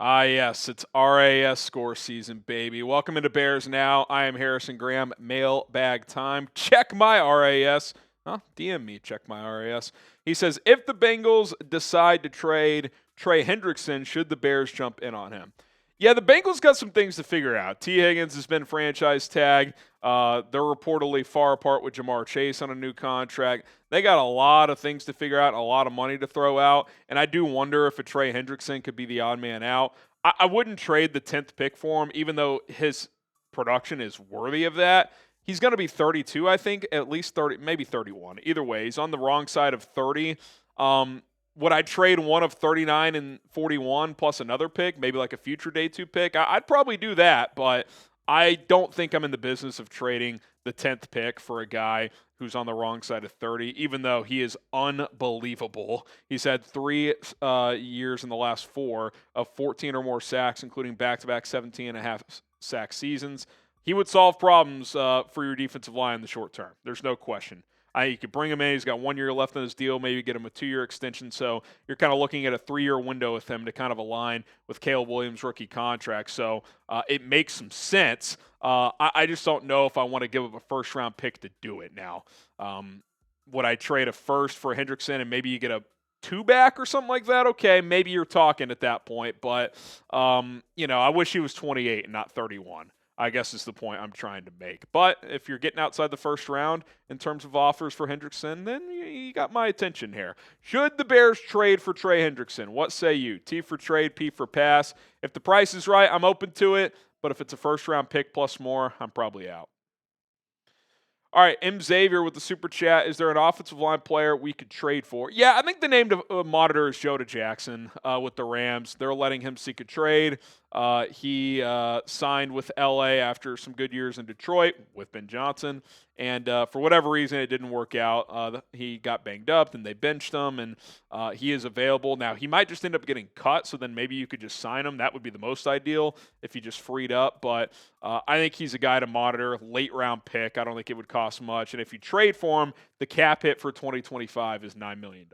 Ah, yes, it's RAS score season, baby. Welcome into Bears Now. I am Harrison Graham. Mailbag time. Check my RAS. Huh? DM me. Check my RAS. He says, if the Bengals decide to trade Trey Hendrickson, should the Bears jump in on him? Yeah, the Bengals got some things to figure out. T. Higgins has been franchise tag. They're reportedly far apart with Jamar Chase on a new contract. They got a lot of things to figure out, a lot of money to throw out, and I do wonder if a Trey Hendrickson could be the odd man out. I wouldn't trade the 10th pick for him, even though his production is worthy of that. He's going to be 32, I think, at least 30, maybe 31. Either way, he's on the wrong side of 30. Would I trade one of 39 and 41 plus another pick, maybe like a future day 2 pick? I'd probably do that, but I don't think I'm in the business of trading the 10th pick for a guy who's on the wrong side of 30, even though he is unbelievable. He's had 3 years in the last 4 of 14 or more sacks, including back-to-back 17.5 sack seasons. He would solve problems for your defensive line in the short term. There's no question. You could bring him in. He's got 1 year left on his deal. Maybe get him a 2-year extension. So you're kind of looking at a 3-year window with him to kind of align with Caleb Williams' rookie contract. So it makes some sense. I just don't know if I want to give up a first-round pick to do it now. Would I trade a first for Hendrickson and maybe you get a 2 back or something like that? Okay, maybe you're talking at that point. But, I wish he was 28 and not 31. I guess is the point I'm trying to make. But if you're getting outside the first round in terms of offers for Hendrickson, then you got my attention here. Should the Bears trade for Trey Hendrickson? What say you? T for trade, P for pass. If the price is right, I'm open to it. But if it's a first-round pick plus more, I'm probably out. All right, M. Xavier with the super chat. Is there an offensive line player we could trade for? Yeah, I think the name to monitor is Joe Jackson with the Rams. They're letting him seek a trade. He signed with L.A. after some good years in Detroit with Ben Johnson. And for whatever reason, it didn't work out. He got banged up, and they benched him, and he is available. Now, he might just end up getting cut, so then maybe you could just sign him. That would be the most ideal if he just freed up. But I think he's a guy to monitor, late-round pick. I don't think it would cost much. And if you trade for him, the cap hit for 2025 is $9 million.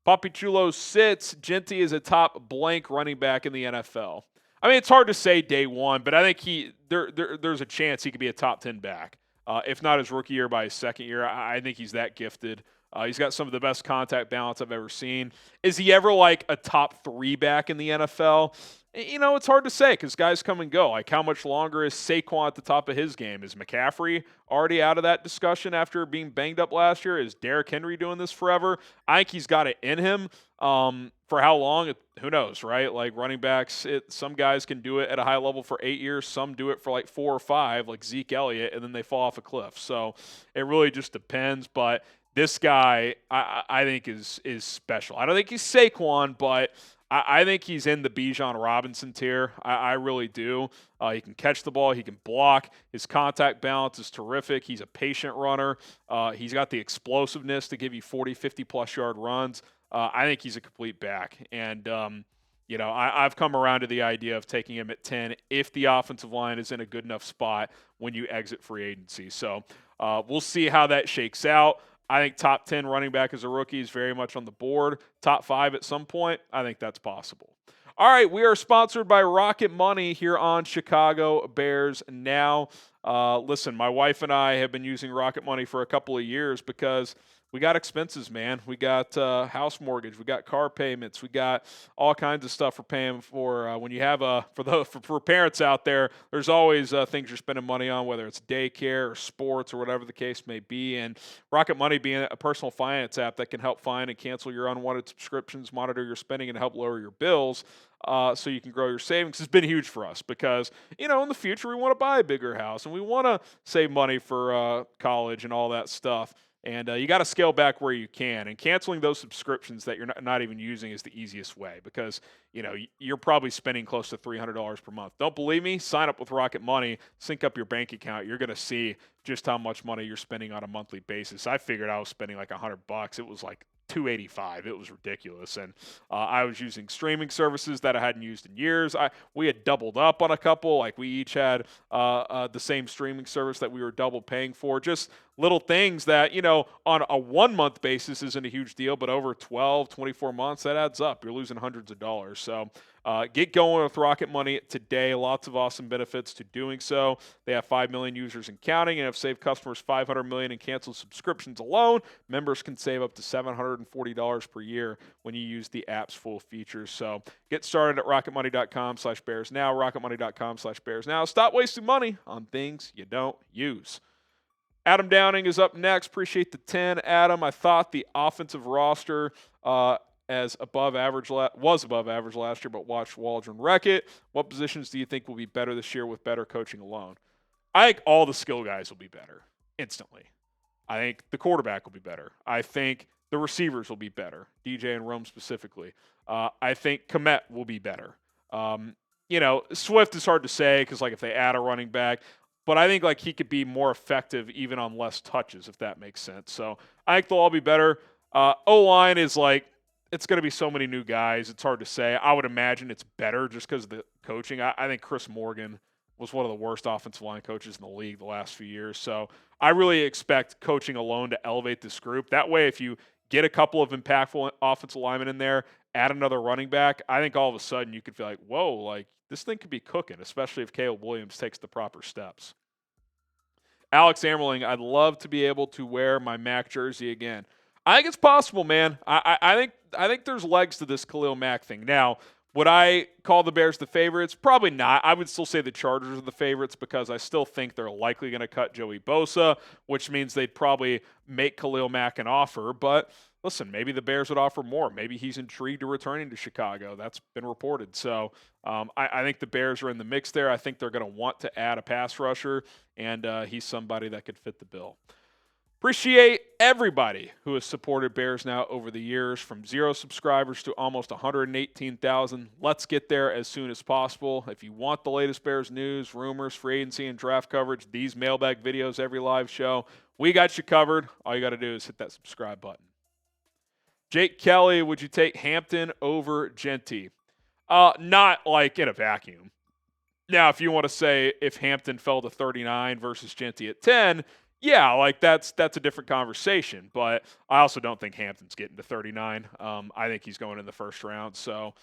Papi Chulo sits. Jeanty is a top blank running back in the NFL. I mean, it's hard to say day one, but I think there's a chance he could be a top 10 back. If not his rookie year, by his second year. I think he's that gifted. He's got some of the best contact balance I've ever seen. Is he ever like a top 3 back in the NFL? It's hard to say because guys come and go. Like, how much longer is Saquon at the top of his game? Is McCaffrey already out of that discussion after being banged up last year? Is Derrick Henry doing this forever? I think he's got it in him. For how long? Who knows, right? Like, running backs, some guys can do it at a high level for 8 years. Some do it for like 4 or 5, like Zeke Elliott, and then they fall off a cliff. So it really just depends. But this guy, I think, is special. I don't think he's Saquon, but I think he's in the Bijan Robinson tier. I really do. He can catch the ball. He can block. His contact balance is terrific. He's a patient runner. He's got the explosiveness to give you 40, 50-plus yard runs. I think he's a complete back. And, I've come around to the idea of taking him at 10 if the offensive line is in a good enough spot when you exit free agency. So we'll see how that shakes out. I think top 10 running back as a rookie is very much on the board. Top 5 at some point, I think that's possible. All right, we are sponsored by Rocket Money here on Chicago Bears Now. Listen, my wife and I have been using Rocket Money for a couple of years because we got expenses, man. We got house mortgage. We got car payments. We got all kinds of stuff we're paying for. When you have for parents out there, there's always things you're spending money on, whether it's daycare or sports or whatever the case may be. And Rocket Money being a personal finance app that can help find and cancel your unwanted subscriptions, monitor your spending, and help lower your bills so you can grow your savings has been huge for us because, in the future we want to buy a bigger house and we want to save money for college and all that stuff. And you got to scale back where you can. And canceling those subscriptions that you're not even using is the easiest way because, you're probably spending close to $300 per month. Don't believe me? Sign up with Rocket Money, sync up your bank account. You're going to see just how much money you're spending on a monthly basis. I figured I was spending like $100. It was like $285. It was ridiculous. And I was using streaming services that I hadn't used in years. We had doubled up on a couple. Like, we each had the same streaming service that we were double paying for. Just little things that, on a 1 month basis isn't a huge deal, but over 12, 24 months, that adds up. You're losing hundreds of dollars. So get going with Rocket Money today. Lots of awesome benefits to doing so. They have 5 million users and counting, and have saved customers $500 million in canceled subscriptions alone. Members can save up to $740 per year when you use the app's full features. So get started at rocketmoney.com/bears now, rocketmoney.com/bears now. Stop wasting money on things you don't use. Adam Downing is up next. Appreciate the 10, Adam. I thought the offensive roster was above average last year, but watched Waldron wreck it. What positions do you think will be better this year with better coaching alone? I think all the skill guys will be better instantly. I think the quarterback will be better. I think the receivers will be better, DJ and Rome specifically. I think Komet will be better. Swift is hard to say because, if they add a running back, but I think, he could be more effective even on less touches, if that makes sense. So I think they'll all be better. O-line is, it's going to be so many new guys. It's hard to say. I would imagine it's better just because of the coaching. I think Chris Morgan was one of the worst offensive line coaches in the league the last few years. So I really expect coaching alone to elevate this group. That way, if you get a couple of impactful offensive linemen in there, add another running back, I think all of a sudden you could feel like, whoa, this thing could be cooking, especially if Caleb Williams takes the proper steps. Alex Amerling, I'd love to be able to wear my Mack jersey again. I think it's possible, man. I think there's legs to this Khil Mack thing. Now, would I call the Bears the favorites? Probably not. I would still say the Chargers are the favorites because I still think they're likely going to cut Joey Bosa, which means they'd probably make Khil Mack an offer. But listen, maybe the Bears would offer more. Maybe he's intrigued to returning to Chicago. That's been reported. So I think the Bears are in the mix there. I think they're going to want to add a pass rusher, and he's somebody that could fit the bill. Appreciate everybody who has supported Bears Now over the years, from 0 subscribers to almost 118,000. Let's get there as soon as possible. If you want the latest Bears news, rumors, free agency, and draft coverage, these mailbag videos, every live show, we got you covered. All you got to do is hit that subscribe button. Jake Kelly, would you take Hampton over Jeanty? Not in a vacuum. Now, if you want to say if Hampton fell to 39 versus Jeanty at 10, yeah, that's a different conversation. But I also don't think Hampton's getting to 39. I think he's going in the first round. So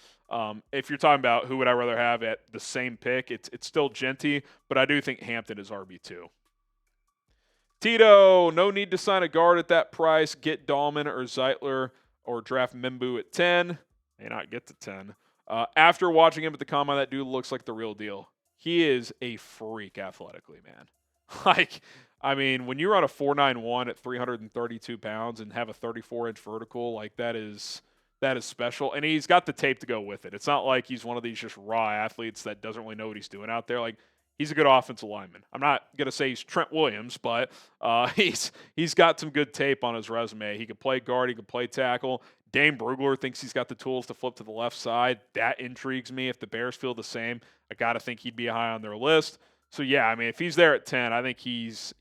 if you're talking about who would I rather have at the same pick, it's still Jeanty, but I do think Hampton is RB2. Tito, no need to sign a guard at that price. Get Dahlman or Zeitler or draft Membou at 10. May not get to 10. After watching him at the combine, that dude looks like the real deal. He is a freak athletically, man. When you run a 4.91 at 332 pounds and have a 34-inch vertical, that is special. And he's got the tape to go with it. It's not like he's one of these just raw athletes that doesn't really know what he's doing out there. He's a good offensive lineman. I'm not going to say he's Trent Williams, but he's got some good tape on his resume. He can play guard. He can play tackle. Dane Brugler thinks he's got the tools to flip to the left side. That intrigues me. If the Bears feel the same, I got to think he'd be high on their list. So, yeah, if he's there at 10, I think he's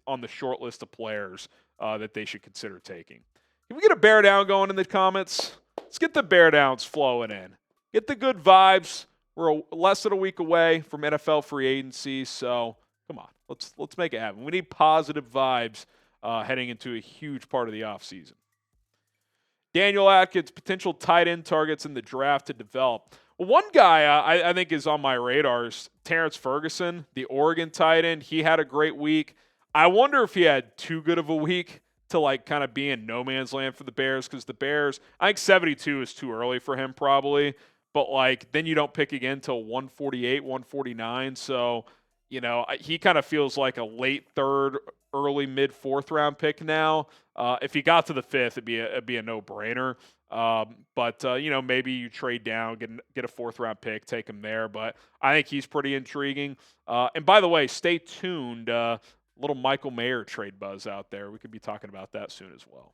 on the short list of players that they should consider taking. Can we get a bear down going in the comments? Let's get the bear downs flowing in. Get the good vibes. We're less than a week away from NFL free agency, so come on. Let's make it happen. We need positive vibes heading into a huge part of the offseason. Daniel Atkins, potential tight end targets in the draft to develop. Well, one guy I think is on my radar is Terrence Ferguson, the Oregon tight end. He had a great week. I wonder if he had too good of a week to kind of be in no man's land for the Bears, because the Bears, I think 72 is too early for him probably, but then you don't pick again till 148, 149. So, he kind of feels like a late third, early mid fourth round pick now. If he got to the fifth, it'd be a no-brainer. But maybe you trade down, get a fourth round pick, take him there. But I think he's pretty intriguing. And by the way, stay tuned. Little Michael Mayer trade buzz out there. We could be talking about that soon as well.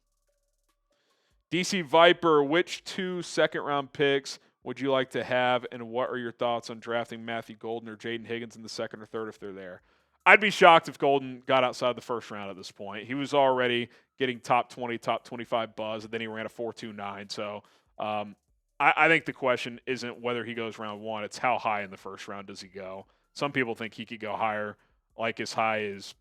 DC Viper, which 2 second-round picks would you like to have, and what are your thoughts on drafting Matthew Golden or Jayden Higgins in the second or third if they're there? I'd be shocked if Golden got outside the first round at this point. He was already getting top 20, top 25 buzz, and then he ran a 4.29. So I think the question isn't whether he goes round 1. It's how high in the first round does he go. Some people think he could go higher, as high as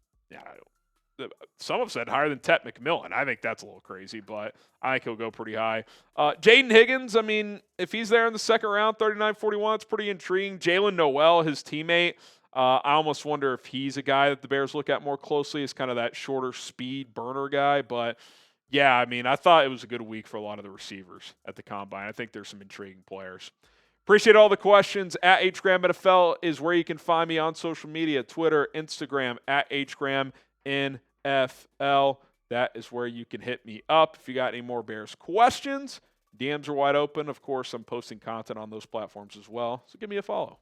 some have said higher than Tet McMillan. I think that's a little crazy, but I think he'll go pretty high. Jayden Higgins, I mean, if he's there in the second round, 39-41, it's pretty intriguing. Jalen Noel, his teammate, I almost wonder if he's a guy that the Bears look at more closely as kind of that shorter speed burner guy. But, yeah, I mean, I thought it was a good week for a lot of the receivers at the Combine. I think there's some intriguing players. Appreciate all the questions. At HGramNFL is where you can find me on social media, Twitter, Instagram, at HGramNFL. That is where you can hit me up. If you got any more Bears questions, DMs are wide open. Of course, I'm posting content on those platforms as well, so give me a follow.